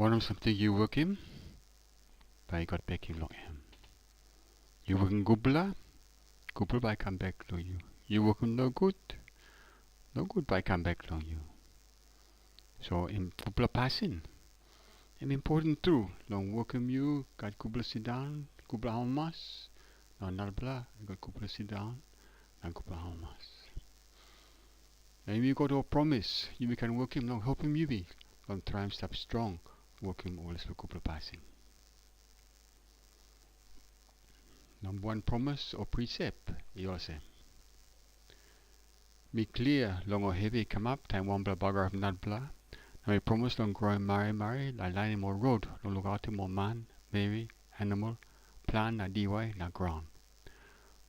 One of something you work him, by got back him long him. You work in Gutpela by come back to you. You work him no good by come back to you. So in Gutpela Pasin, it's important too. Long work him you got Gutpela sindaun, Gutpela halmas, no nalbla, got Gutpela sindaun, and Gutpela halmas. And you got a promise, you can work him long, help him you be. Long try and stop strong, work him always for Gutpela Pasin. Number one promise or precept, you all say. Me klia long or heavy come up, time one blah bugger of not blah. Now me promise long groim mari, la line more road, long look out more man, Mary, animal, plant, na DY, na ground.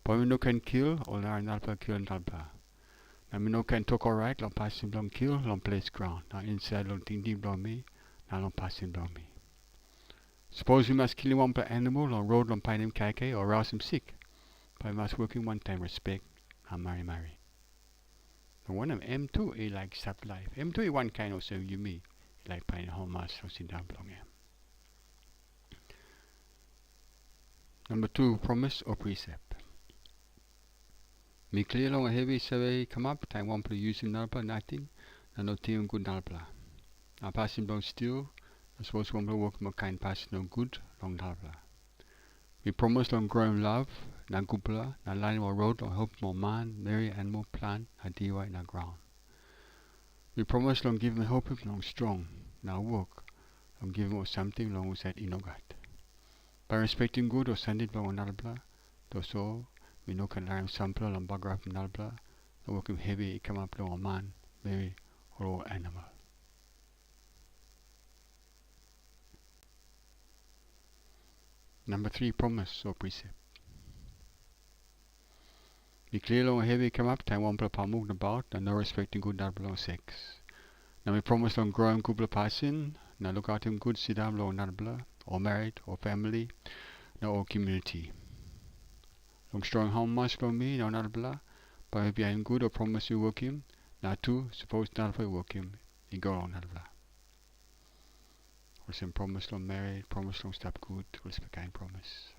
But we no can kill, or la nalpa kill nalpa. Now me no can talk alright, long pass him long kill, long place ground. Now inside long ting ting blow me, now long pass him blow me. Suppose we must kill one per animal or road on pine him kake or rouse him sick. But we must work in one time respect and marry. The one of M2 he like stop life. M2 is one kind of you me. He like pine home mass or sindaun belong him. Number 2, promise or precept. Me clear long a heavy survey come up, time one per use him nalpa, nothing, and no team good nalpa. Now pass him down still. I suppose one will work more kind pass no good long nalpa. We promise long groim love, na Gutpela, na line or road or help more man, Mary, animal, plant, na DY, na ground. We promise long give him help him long strong, na work, long give him something long said inogat. By respecting good or send it long nalpa, so we no can learn sample long bagrap nalpa, no work him heavy, come up long a man, Mary, or animal. Number 3, promise or precept. We clear long heavy come up, time one per move about, and no respecting good that belong sex. Now we promise long groim Gutpela Pasin, now look out him good sindaun long nalbla, or married, or family, now or community. Long strong how much long me, now nalbla, but if behind good or promise you work him, now too, suppose nalbla work him, he go long nalbla. Or some promise long married, promise long stop good, or some kind promise.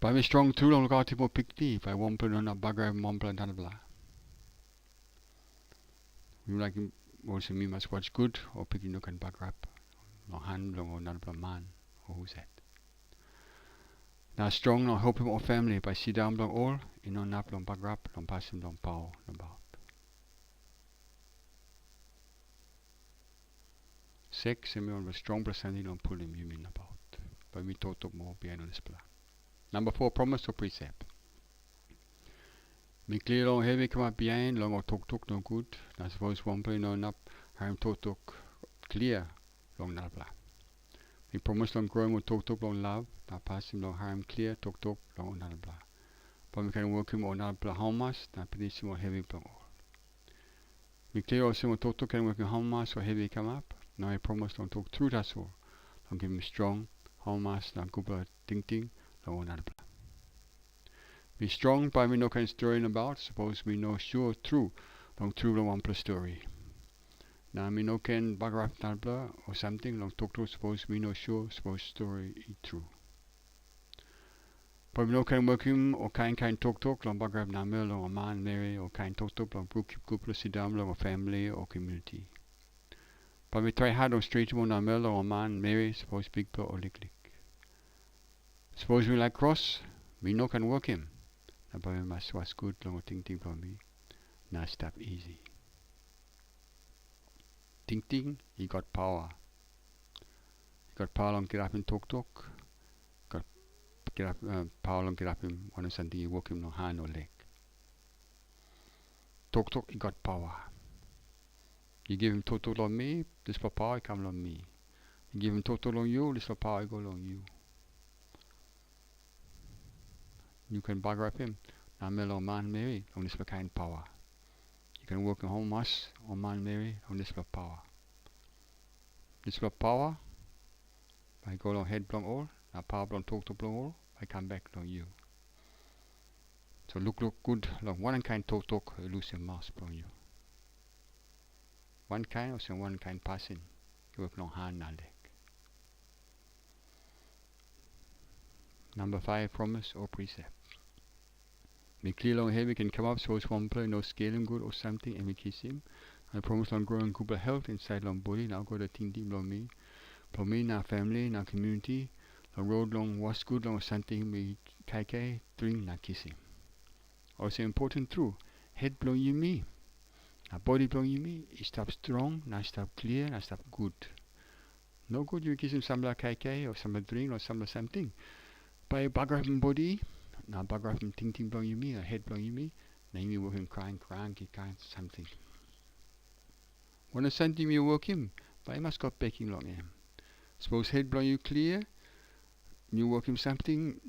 By me strong too long look out him or pick deep, I won't put on a bugger and won't put nalbla. We like him also me must watch good or pick no can bug up. No hand long or nalbla man, or who's that? Now strong no help him or family by sindaun long all, in no nap long bug up, long pass him long power about. Sex and me on a strong percentage on pull him you mean about. But we talk more behind on this plan. Number 4, promise or precept. Me clear long heavy come up behind, long or talk no good. I suppose one play no nap, harm talk clear long nalbla. Me promise long groim or talk long love, now pass him long harm clear talk long nalbla. But we can work him or nalbla halmas, now produce him or heavy long all. Me clear also or talk can work him halmas or heavy come up. Now I promise long talk through that all. Long give him strong, halmas, now Gutpela ting long nalbla. Be strong by we no can story about, suppose we know sure true long one plus story. Now we no can bugger up nalbla or something long talk suppose we know sure suppose story is true. But we no can work him or kind talk long bugger up namel long a man Mary or kind talk long brook Gutpela sindaun long a family or community. But we try hard on straight one namel long a man Mary suppose big or lick. Suppose we like cross, we no can work him. But we must was good long ting for me. Now stop easy. Ting, he got power. He got power long get up and talk. Got get up power long get up him one something you work him no hand or leg. Talk, he got power. You give him talk on me, this for power he come on me. You give him talk on you, this for power go on you. You can bugger up him. Now mellow man Mary on this for kind power. You can work in home us or man Mary on this for power. This for power. I go long head long all. Now power long talk long all. I come back long you. So look good long one kind talk lose your mouse from you. One kind or some one kind passing. work long hand na leg. Number 5, promise or precept. Me clear long head, we can come up, suppose one play, no scale him good or something, and we kiss him. I promise long growing good health inside long body, now go to ting deep long me, now family, now community, long road long was good, long something, we kai drink, now kiss him. Also important true, head blow you me. Now body blow you me, it stop strong, now stop clear, now stop good. No good you kiss him some like kai or some drink or some something. By bugger him body, now bugger him ting blow you me, or head blow you me, now you work him crying, he can't something. When a something you work him, but I must got baking long him. Suppose head blow you clear, you work him something,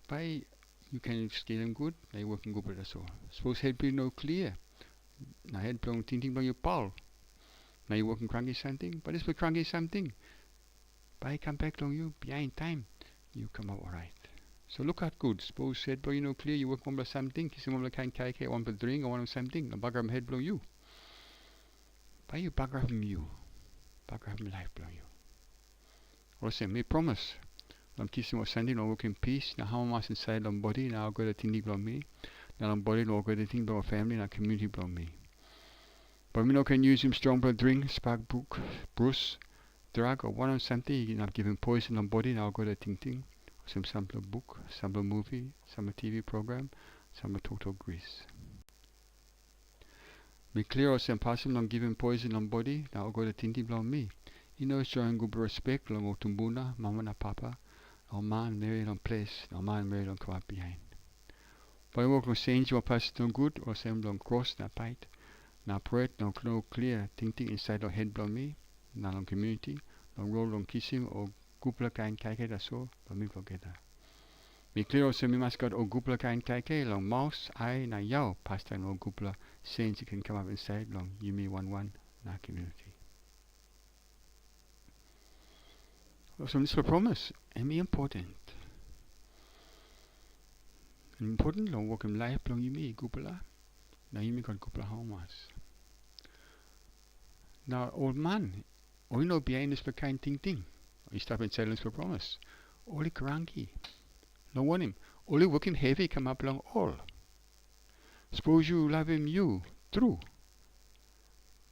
by you can scale him good, now you working good that's all. Suppose head blow no clear, now head blow ting blow you pal, now you working cranky something, but it's for cranky something. By come back long you, behind time, you come out alright. So look at good. Suppose head blow you no clear, you work on something, kiss him on the kind kai, one for drink or one of something, and bugger him head blow you. By you bugger him you. Bugger him life blow you. Also, me promise. I'm kissing or something, or work in peace. Now how much inside on body, now I'll go to thing blow me. Now on body, now go to thing blow family, now community blow me. But me no can use him strong blood drink, spark book, bruise, drug or one or something, you can not give him poison on body, now I'll go to thing. Some sample book, sample movie, some TV program, some total grease. Be clear or some person don't give him poison on body, now I'll go to tinti blow me. You know showing good respect, long tumbuna, mama na papa, or man married on place, or man married on come up behind. But I work on change or pass no good, or some long cross na bite, na bread, no clear, tinti inside or head blow me, na long community, long roll on kissing or Gutpela kain kai that's all, but me forget that. Me clear also me must got o Gutpela kain kai long mouse, I na yao, past time o Gutpela, saints you can come up inside long, you me 1 na community. So this for promise, and me important. Important long work in life long you me Gutpela, now you me got Gutpela how much. Now old man, you know behind this for kind thing. You stop in silence for promise. Only cranky. Don't want him. Only working heavy come up long all. Suppose you love him you. True.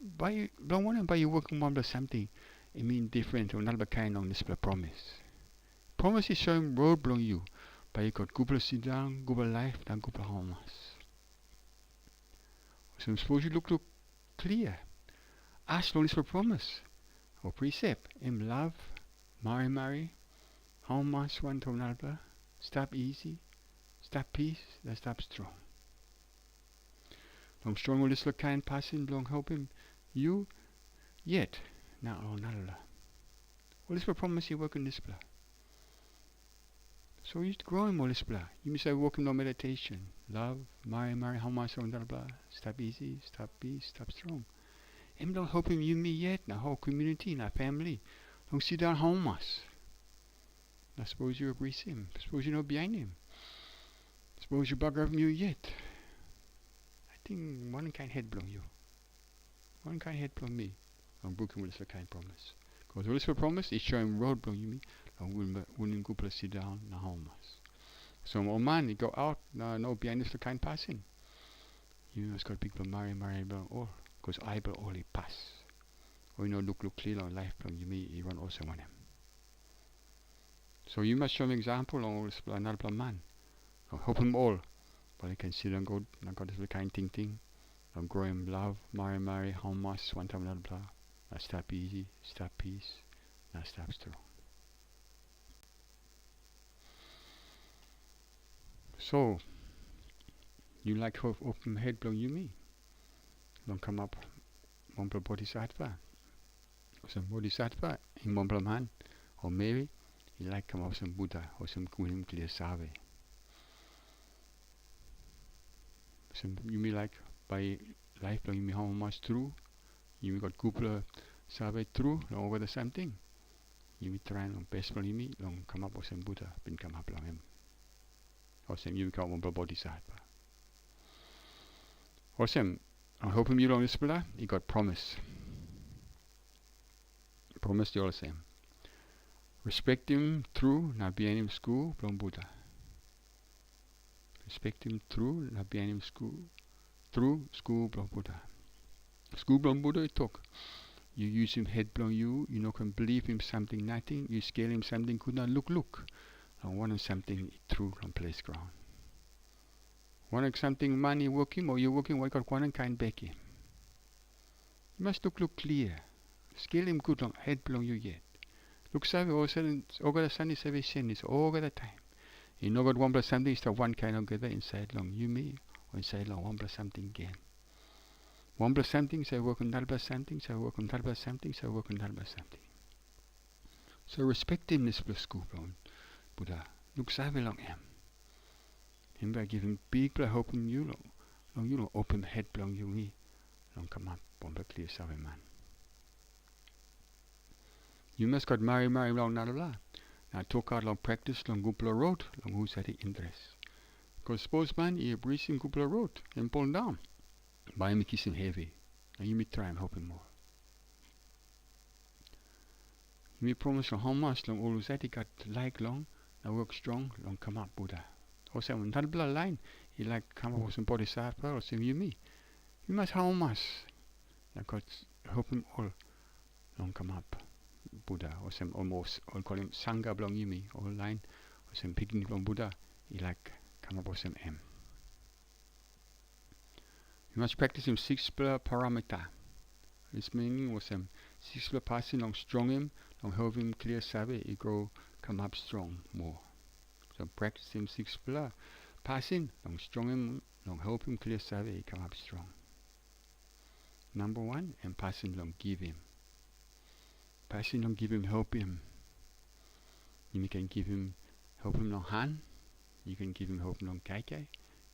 By don't want him by you working on something. It mean different or not kind on this promise. Promise is showing road blowing you. But you got Gutpela sindaun, Gutpela life, then Gutpela homas. So suppose you look clear. Ask long this for promise. Or precept. Him love. Marry, how much one to another, stop easy, stop peace, then stop strong. Long strong will this look kind passing, long helping you, yet, now another. Well, this will promise you work in this blah. So you groim all this blah. You must have working on meditation, love, marry, how much one blah, stop easy, stop peace, stop strong. Him don't helping you me yet, now whole community, now family. Don't sit down homeless. Now suppose you agree him. Suppose you know behind him. Suppose you bugger him you yet. I think one kind head blow you. One kind head blow me. I'm broken with this kind promise. Because all this for promise is showing road blow you me. And wouldn't go sit down na homeless. So old man, you go out no behind this kind passing. You must got big marry all. Because I will only pass. Or you know look clear on life from you me you run also on him. So you must show an example on another man. Help him all. But I can see them go not got this kind thing. Groim love, marry, how much one time another blah. Now stop easy, stop peace, now stop strong. So you like to open head blow you me. Don't come up one bodhisattva. Some bodhisattva in one man or Mary, you like come up some Buddha or some givim klia save. Some you may like by life you may how much true. You may got Gutpela save true, long over the same thing. You may try on best you may long come up with some Buddha, been come up long him. Or some you become one bodhisattva. Or some I hope him you long this Buddha, he got promise. Promise you all the same. Respect him through na behind him school from Buddha. Respect him through na behind him school through school from Buddha. School from Buddha it talk. You use him head blow you not can believe him something nothing, you scale him something could not look. I want something true from place ground. Want something money working or you working what got one kind back him. You must look clear. Scale him good long head blow you yet. Look savvy all sudden all the sunny savvy sin is all the time. You know got one plus something is the one kind of gather inside long you me or inside long one plus something again. One plus something, so I work on that plus something, so I work on that plus something, so I work on that plus something. So respect him this plus school long Buddha. Look savvy long him. Him by giving big blow hoping you long you long open head long you me long come up one by clear savvy man. You must got marry long nala. Now talk out long practice long Gutpela road long who's at the interest. Because suppose man he breeze in Gutpela road and pull down. By him kiss him heavy. Now you may try and help him more. You may promise long how much long all who's at he got like long now work strong long come up Buddha. Or say when that blood line he like come up with some bodhisattva or some you me. You must how much. I got help him all long come up. Buddha or some almost or call him Sangha belong you me or line or some picking from Buddha he like come up with some M. You must practice him 6 paramita. This meaning was some 6 Pasin long strong him long help him clear savvy he grow come up strong more. So practice him 6 Pasin long strong him long help him clear savvy he come up strong. Number 1 and Pasin long givim. Pasin long give him help him. You can give him help him long han. You can give him help him long kai.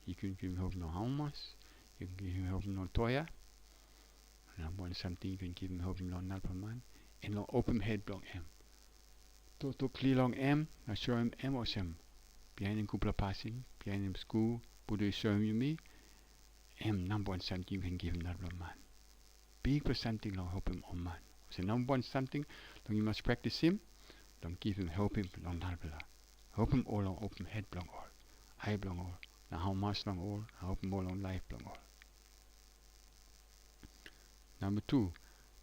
You can give him help him long haumas. You can give him help him long toya. Number 1 something you can give him help him long nalpaman. And long open head long m. To clear long m. Now show him m or some. Behind him Gutpela Pasin. Behind him school. Buddha show him you me. M number 1 something you can give him nalpaman. Big for something long help him on man. So number 1 something long you must practice him. Long give him help him long nalpala. Help him all long open head long all. Eye long all. Now how much long all. Help him all long life long all. Number 2.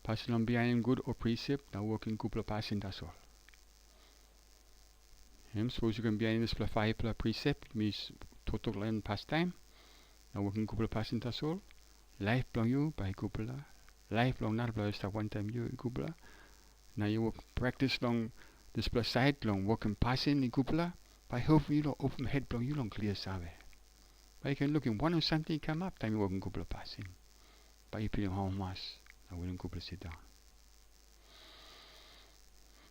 Pasin long behind him good or precept. Now working Gutpela Pasin that's all. Him suppose you can behind this 5 precept means total land pastime. Now working Gutpela Pasin that's all. Life long you by Gutpela. Life long nalpala is that one time you Gutpela. Now you work practice long this plus side long working Pasin in Gutpela. By helping you long open head long you long clear savvy. By you can look in one or something come up time you work in Gutpela Pasin. By you feeling how much now will Gutpela sit down.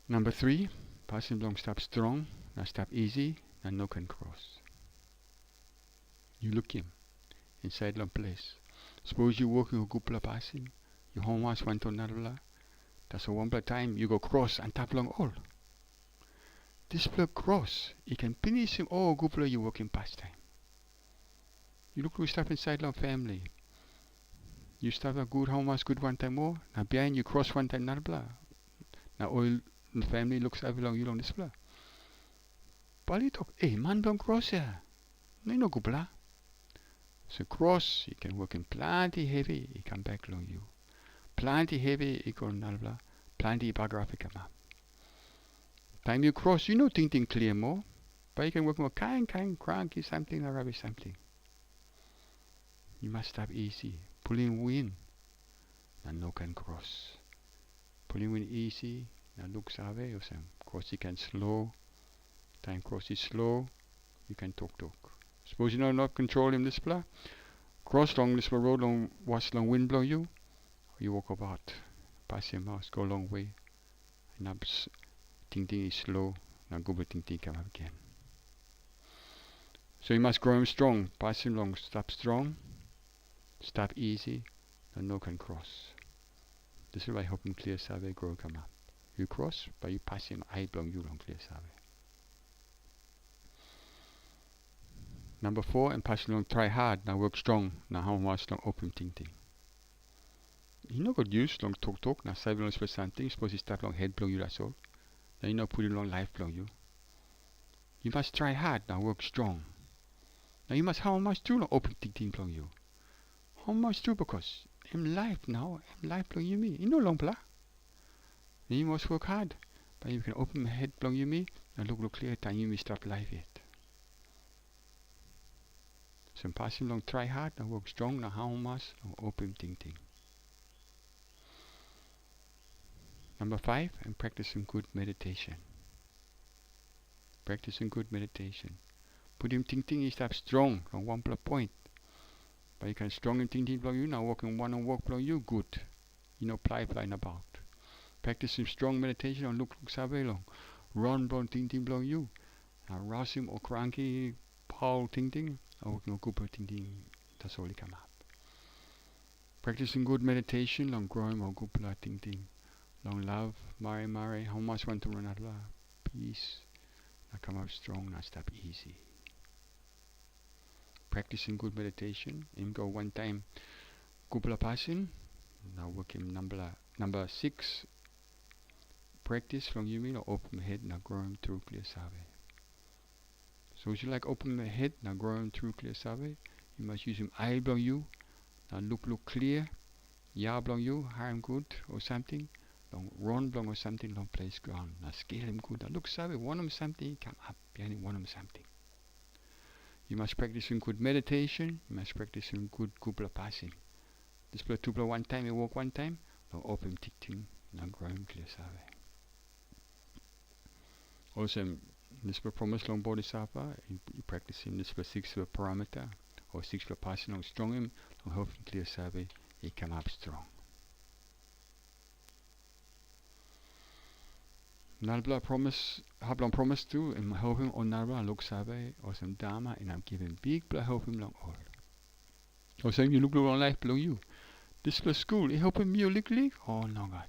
Number 3, Pasin long stop strong, now stop easy, now no can cross. You look him inside long place. Suppose you working with Gutpela Pasin, you home once one to another. That's a one time you go cross and tap long all. This blood cross, you can finish him all Gutpela you working pastime. You look who stuff inside long family. You stuff a good how much good one time more. Now behind you cross one time not blah. Now all the family looks every long you long this blah. But you talk, hey man don't cross here. No Gutpela. So cross, you can work in plenty heavy, he come back long you. Plenty heavy, he go nalbla. Plenty bagraphic come up. Time you cross, you know think clear more. But you can work more kind, cranky, something, or rubbish something. You must stop easy. Pulling wind. Now no can cross. Pulling wind easy. Now look away or some. Cross you can slow. Time cross is slow. You can talk. Suppose you know not control him this blah. Cross long this road long watch long wind blow you. You walk about. Pass your mouse, go a long way. And up ting is slow. Now go but ting come up again. So you must grow him strong. Pass him long, stop strong. Stop easy. And no can cross. This is why I hope him clear savvy grow come up. You cross, but you pass him eye blow you long clear savvy. Number 4, and pass long try hard. Now work strong. Now how much long open ting. You no good use long talk na sabi long something. Suppose you start long head blow you that's all. Now you know put it long life blow you. You must try hard now work strong. Now you must how much do long open ting blow you. How much do because in life now blow you me. You no long blah. You must work hard. But you can open my head blow you me and look clear time you me start life yet. So pass him long try hard now work strong now how much open ting. Number 5, and practicing good meditation. Practicing good meditation. Put him ting is start strong on one point. But you can strong in ting blow you now working one on work blow you good. You know flying about. Practicing strong meditation on look sabe long. Run blow ting blow you. Now rouse him or cranky Paul ting. Or working on good ting. That's all he come up. Practicing good meditation long groim or Gutpela ting. Long love, mare, how much want to run out love? Peace. Now come up strong, now stop easy. Practicing good meditation. Him go one time. Gutpela Pasin. Now work him number 6. Practice from you mean or open my head now groim through klia sabe. So if you like open my head now groim through klia sabe, you must use him eye blow you. Now look clear. Ya blow you, harm good or something. Long run long or something long place ground. Now scale him good. Now look sabe one of something come up behind him one of something. You must practice in good meditation. You must practice in good Gutpela Pasin. This play 2 one time, you walk one time. Now open ting. Now groim clear sabe. Also this play promise long bodhisattva. You practice him this play 6 parameter or 6 Pasin long strong him. Long help him clear sabe. He come up strong. Nalbla promise to and help him on Nalbla look sabe or some dharma and I'm giving big bla help him long all. Or saying you look on life below you. This plus school, he help him you lick oh no God.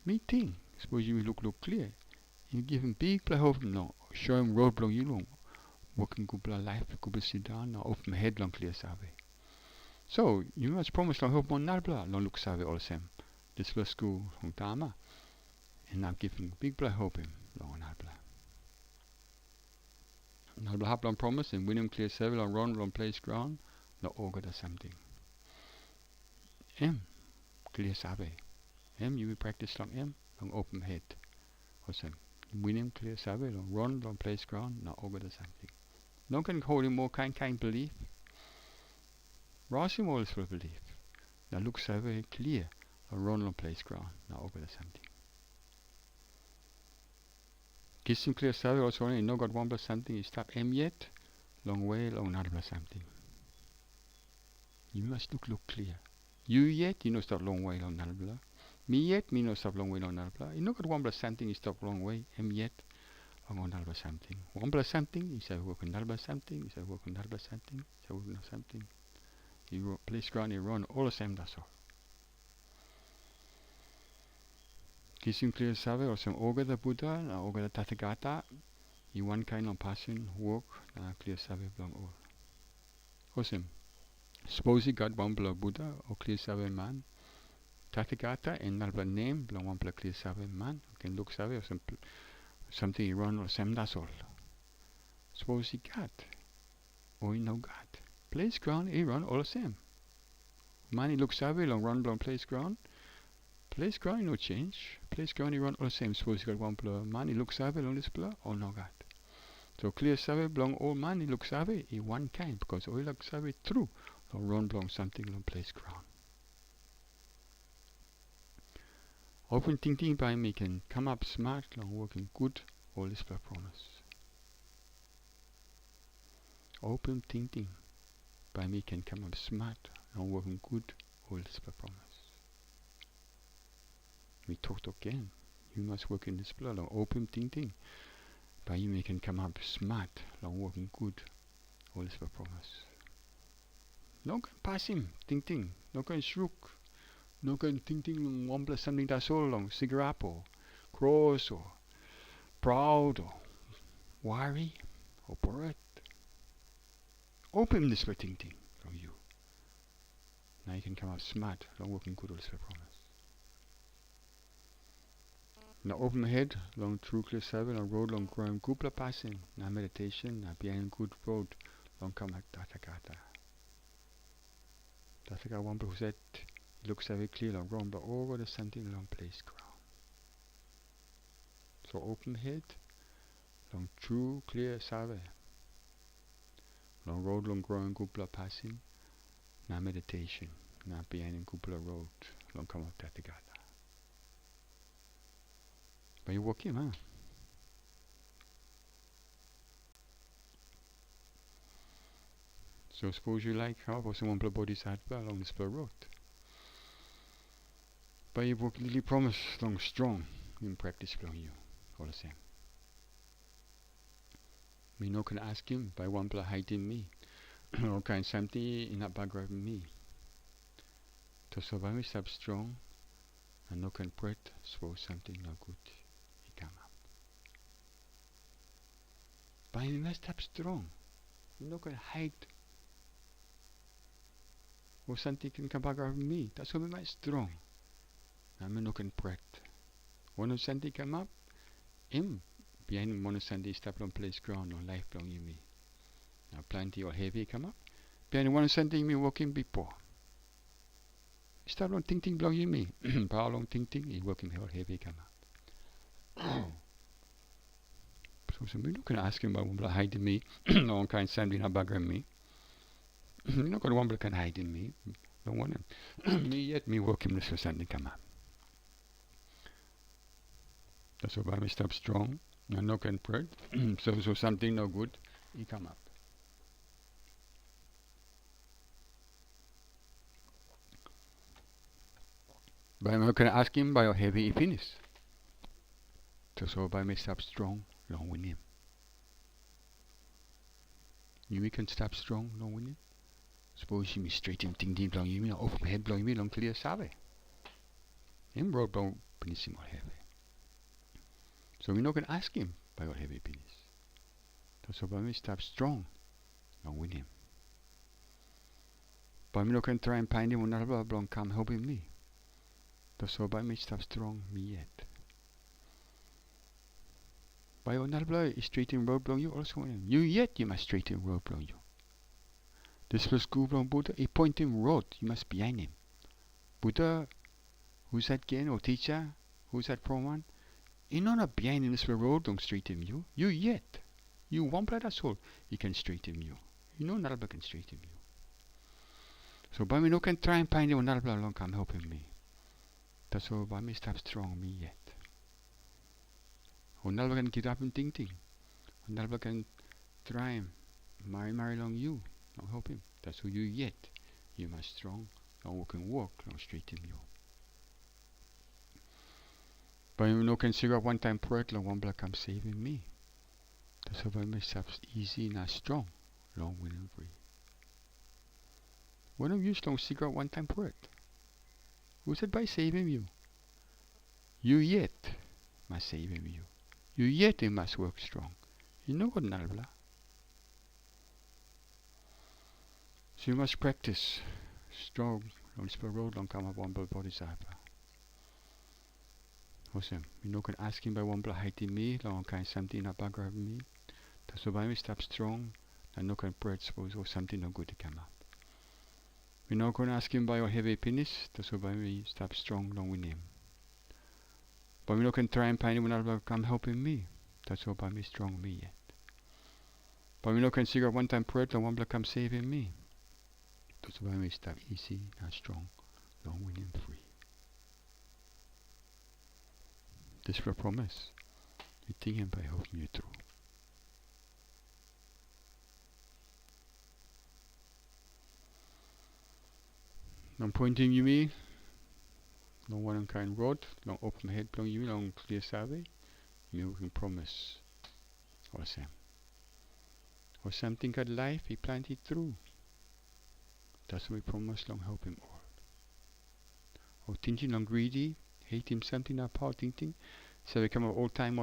Me thing. Suppose you look clear. You give him big bla help him long. Show him road below you long. Working Gutpela life, Gutpela sindaun now open head long clear sabe. So you must promise long help on Nalbla long look sabe all same. This plus school on dharma. And I'm giving big bla hope him long Nalbla. Nalbla have long promise and win him clear sabe long run long place ground. No ogre or something. Clear sabe. You will practice long long open head. Awesome. Win him clear sabe long run long place ground. No ogre or something. No can hold him more kind belief. Rouse him always for belief. Now look sabe clear long run long place ground. No ogre or something. Kiss him clear sabe also only no got 1 something. You stop yet. Long way long Nalbla something. You must look clear. You yet, you know stop long way long Nalbla. Me yet, me no stop long way long Nalbla. You know got 1 something, you stop long way. Yet, long Nalbla something. 1 something, you say work on Nalbla something. You say work on Nalbla something. You say work on something. You place ground, you run all the same. That's all. Kissing clear sabe or some ogre the Buddha, ogre the Tathagata. You one kind of passion work, clear sabe belong all. Awesome. Suppose you got 1 Buddha or clear sabe man. Tathagata and Nalbla name belong 1 clear sabe man. You can look sabe or something you run or same that's all. Suppose he got or you know got. Place ground, he run all the same. Man he look sabe long run belong place ground. Place ground no change. Place ground he run all the same. Suppose you got 1 man he look sabe long this blah or no got. So clear sabe belong all man he look sabe he one kind because all look sabe true. Long run belong something long place ground. Open ting by me can come up smart long working good all this promise. Open ting by me can come up smart long working good all this promise. We talked again. You must work in this blood long open ting by you can come up smart long working good all this promise. No can pass him ting no can shrook. No can ting long 1 something that's all long cigarette or cross or proud or worry or bird. Open this for ting from you. Now you can come out smart, long working good, also promise. Now open head, long true clear sabe, long road, long groim, Gutpela Pasin. Now meditation, now behind good road, long come like Tathagata. Tathagata one who said, he looks very clear, long ground, but over the something long place ground. So open head, long true clear sabe, long road, long groim, Gutpela Pasin. Now meditation, now behind Gutpela road, long come up Tathagata. But you walk him, huh? So suppose you like how for someone play Bodhisattva along this road. But you work really promise long strong in practice along you, all the same. Me no can ask him by one play hiding me. Or kind something in that background me. To survive me stop strong and no can pray suppose something no good. He come up. But you must stop strong. You no can hide. Or something can come back of me. That's why I'm strong. I'm not can pray. One of something come up, him behind one of something step on place ground or life belong you me. Now plenty or heavy come up. Behind one of something me walking before. Start on thinking belong you me. Power long thinking, he walking or heavy come up. So we not can ask him about one hide in me. No one can send in a background me. You're not going to one can hide in me. Don't want him. Me yet, me working this for something come up. That's why I stop strong. And no can pray. So something no good, he come up. But I'm not going to ask him by how heavy he finish. So by me stop strong, long with him. You can stop strong, long with him. Suppose you me straight him, ting ting, long you me, off my head, blowing me, long clear sabe. Him road blow, finish him all heavy. So we're not going to ask him by how heavy finish. So by me stop strong, long with him. But we're not going to try and find him another blong come helping me. So by me stop strong, me yet. By another blow, straighten road blong you also want him. You yet, you must straighten road blong you. This was school blong Buddha, he pointing road, you must behind him. Buddha, who's that again, or teacher, who's that from one? He not behind in this road, don't straighten you. You yet. You one blood that soul, he can straighten you. You know another blood can straighten you. So by me no can try and find him another blood long come helping me. That's all by me stop strong me yet. Another can get up and think. Another can try him. Marry long you. Don't help him. That's who you yet. You must strong. Don't can walk. Don't straighten you. But you no can figure out one time project long one blood come saving me. That's why me stop easy not strong. Long winning free. One of you don't figure out one time project. Who said by saving you? You yet must saving you. You yet you must work strong. You know what nalbla. So you must practice strong on this road long come up one bodhisattva. Awesome. You know can ask him by one blood height in me, long kind something in background me. That's why we stop strong and no can pray suppose or something no good to come up. We're not going to ask him by our heavy finish, that's why we stop strong long with him. But we not can try and find him when come helping me. That's why me strong me yet. But we not can figure one time pray and one blood come saving me. That's why we stop easy, not strong, long with him free. This is a promise. We think him by helping you through. Long pointing you me, long one kind road, long open head blowing you, long clear sabe, you can promise. Or same. Or something got life, he planted through. That's what we promise long help him all. Or thinking long greedy, hate him something not power thinking, so we come up all time,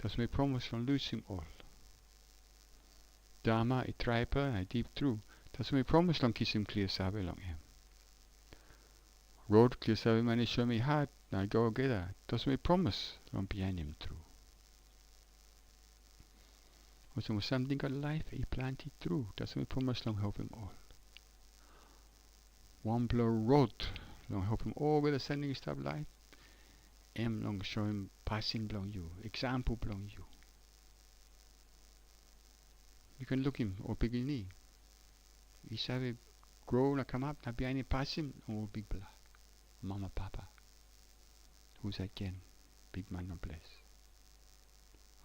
that's what we promise long lose him all. Dharma, a triper, a deep through. That's what we promise long kiss him clear sabe long him. Road clear sabi man show me hard. Now go get her. Does me promise. Don't behind him through. Was something got life he planted through. Does me promise long help him all. One blow road long help him all with a sending stuff life. Long show him passing belong you. Example belong you. You can look him or big knee. He sabi grow na come up na behind him pass him or big blah. Mama papa. Who's again? Big man no place.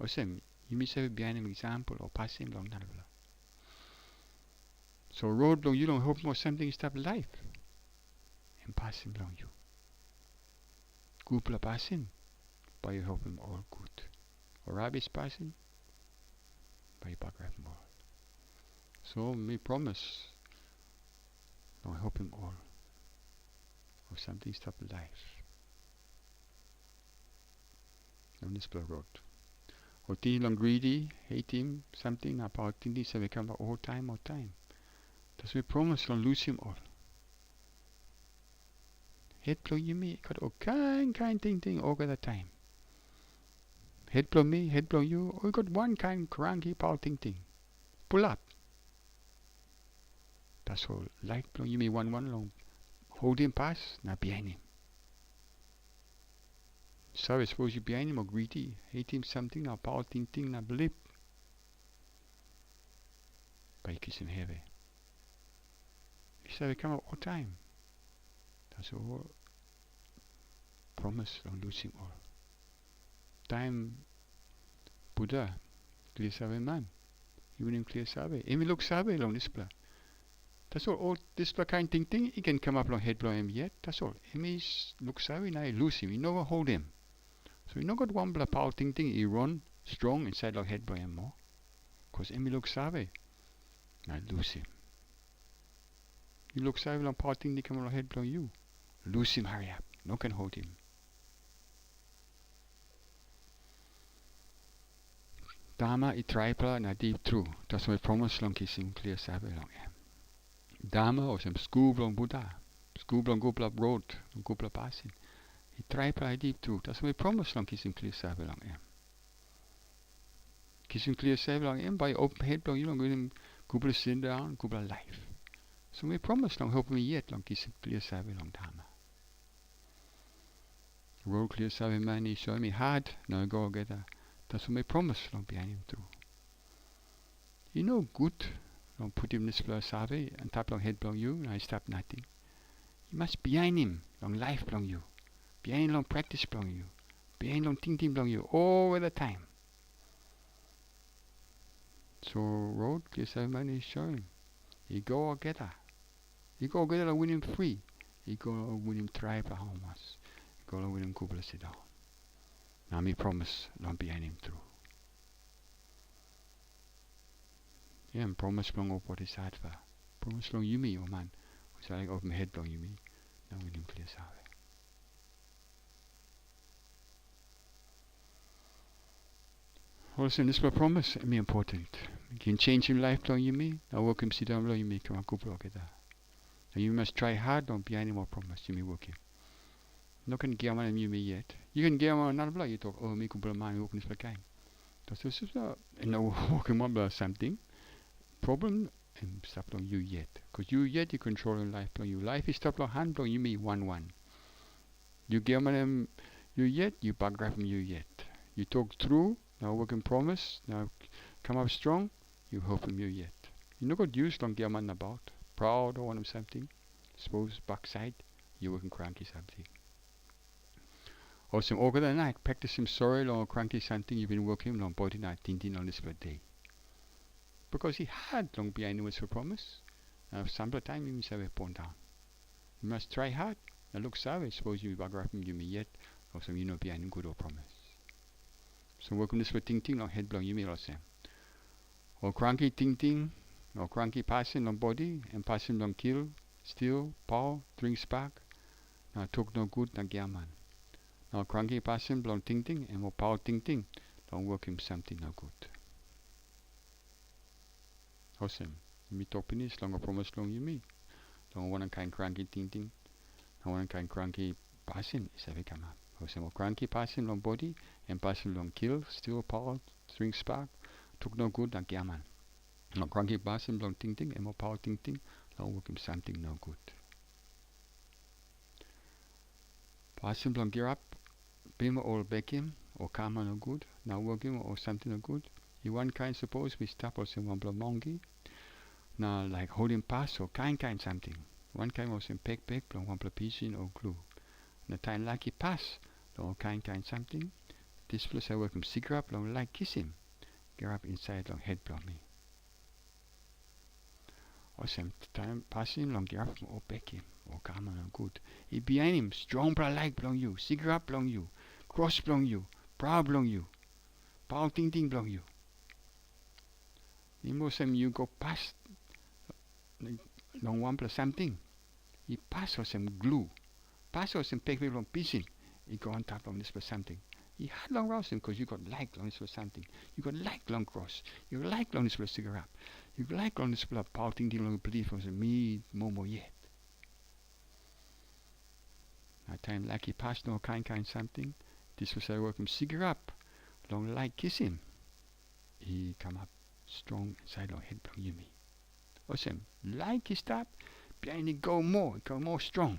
Or same, you may say behind him example or pass him long nalbla. So road long you don't hope more something stop life. And pass him long you. Gutpela Pasin, by you help him all good. Or rabbis passing, by you back him all. So me promise, don't help him all. Or something stop life. On this road. Or tea long greedy, hate him, something about things that become all time. Does we promise long lose him all. Head blow you me, got all kind thing all the time. Head blow me, head blow you, we got one kind cranky power thing. Pull up. That's all. Like blow you me one long. Hold him pass, now behind him. So I suppose you behind him or greedy, hate him something, now power thing, now believe. But you kiss him heavy. He said we come out all time. That's all. Promise, don't lose him all. Time Buddha, clear sabe man. You him clear sabe. Emi look sabe long display. That's all display kind thing, he can come up long head blow him yet. That's all. Emi look sabe, now lose him. You never hold him. So you know got one blah power thing, he run strong inside long head blow him more. Cause Emi look sabe. Now lose him. You look sabe long power thing, they come long head blow you. Lose him, hurry up. No can hold him. Dharma I tripla na deep through. That's my promise long kissing clear sabe long. Dharma or some school long Buddha. School long Gutpela road, Gutpela Pasin. I tripla I deep through. That's my promise long kissing clear sabe long. Kissing clear sabe long by open head long you long with him Gutpela sindaun, Gutpela life. So my promise long help me yet long kissing clear sabe long Dharma. Road clear sabe man he show me hard, now I go get a. That's what my promise long behind him through. You know good, long put him this floor sabe and tap long head long you, and I stop nothing. You must behind him, long life long you. Behind long practice long you. Behind long think long you all the time. So road clear sabe man is showing. He go get her. He go get her win him free. He go win him tribe a homas. He go win him Gutpela sit down. Now me promise long behind him through. Yeah, and promise long up what is hard for. Promise long you me, oh man. So I open my head long you me. Now we him clear sabe. Also, this was promise me important. You can change him life long you me. Now work him sit down long you me. Come on, Gutpela get that. Now you must try hard long behind him or promise you me work him. No can give man you me yet. You can give man another blah. You talk, oh me Gutpela man working this kind. That's just no working one blah something. Problem and stop on you yet. Cause you yet you controlling life on you. Life is stop on hand on you me 1-1. You give man you yet, you back grab from you yet. You talk through, now working promise, now come up strong, you hope him you yet. You no got use long give man about. Proud or one of something. Suppose backside, you working cranky something. Or some over the night, practice him sorry long cranky something you've been working long body night tintin on this day. Because he had long behind him was for promise. Now some time you must have a point down. You must try hard. Now look savage, suppose you bug up you me yet, or some you know behind him good or promise. So work on this for ting long head blow you me or same. Or cranky ting, or cranky passing long body, and passing long kill, steal, power, drink spark. Now talk no good, na man. Now cranky passing long ting, and more power ting, don't work him something no good. Awesome. Me talk finish long a promise long you me. Long one kind cranky ting. One kind cranky pasin is every come up. Or some cranky pasin long body and pasin long kill, still power, string spark, took no good like yaman. No cranky pasin long ting ting and more power ting ting, long work him something no good. Pasin long gear up, bim or back him, or karma no good, now work him or something no good. You one kind suppose we stop us in one blomongi. Now like holding pass or kind something. One kind was in peg long one pisin or glue. Na time like he pass, long kind something. This plus I work him cigarette long like kiss him. Get up inside long head blow me. Or some time passing long get up or back him. Or karma no good. He behind him, strong bra like blong you, cigarette blong you, cross blong you, brow blong you, pow ting ting blong you. Nimo some you go past long one plus something. He pass or some glue. Pass or some peg long pisin. He go on top of this plus something. He had long rouse him because you got like long this plus something. You got like long cross. You like long this plus cigarette. You like long this plus pow ting ting long belief from me momo yet. That time like he passed no kind something. This was I work him cigarette. Long like kiss him. He come up strong inside long head long yummy. Awesome. Like he stop. Behind it go more strong.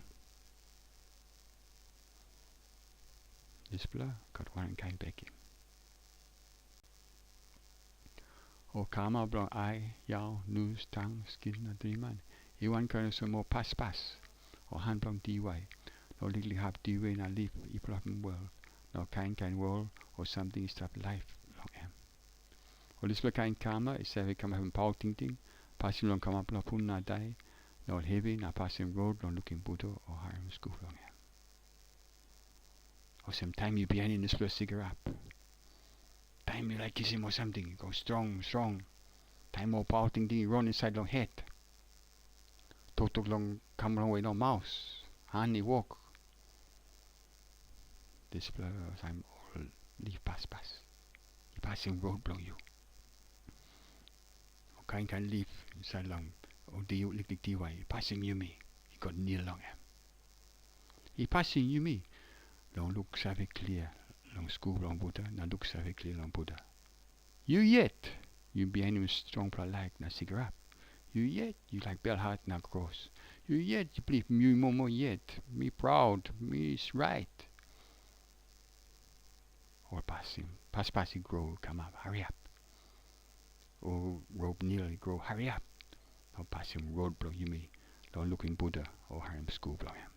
This blood got one kind back him. Or karma blong eye, yaw, nose, tongue, skin, and dreaman. He one kind of some more pass. Or hand blong dy. No legally have dy na live, he block world. No kind world or something stop life long am. Or this kind karma is every come having power ting. Passing long come up la pun na die. No heavy na passing road long looking Buddha or harem school long am. Or some time you behind in this plus cigarette. Time you like kiss him or something, you go strong. Time more power ting you run inside long head. Talk long come long way no mouse. Hand he walk. This plus time all leave pass. He passing road blow you. Or kind leave inside long. Or do lick dy. Passing you me. He got near long am. He passing you me. Long look savvy clear. Long school long Buddha. Now look savvy clear long Buddha. You yet. You behind him strong pra like na cigarette. You yet. You like bell heart na cross. You yet. You believe me momo yet. Me proud. Me is right. Or passing. Passing grow. Come up. Hurry up. Or rope nearly grow. Hurry up. Or passing road blow you me. Long looking Buddha. Or harem school blow him.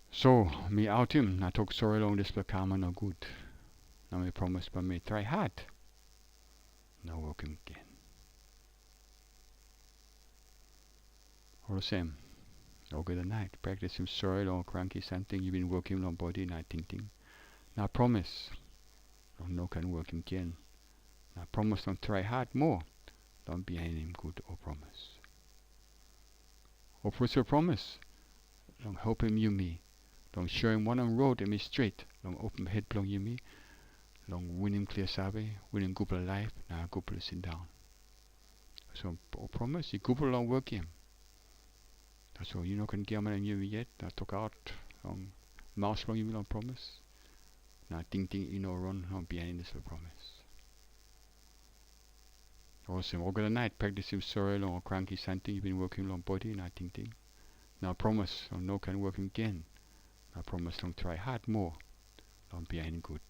So, me out him, na talk sorry long this karma no good. Now me promise but me try hard. Now work him again. All the same. All good night. Practice him sorry long cranky something you been working long body na ting. Now promise. Long no can work him again. Now promise don't try hard more. Don't behind him good or promise. Or for your promise. Long help him you me. Long show him one on road and me straight. Long open head blong you me. Long win him clear sabe. Win him Gutpela life. Now Gutpela sindaun. So promise you Gutpela long work him. So you know can get man you yet. Now talk out long mouse long you long promise. Now ting you know run long behind this promise. Awesome. All good night. Practice him sorry long cranky something you been working long body. Now ting. Now promise long no can work him again. I promise don't try hard more. Don't be any good.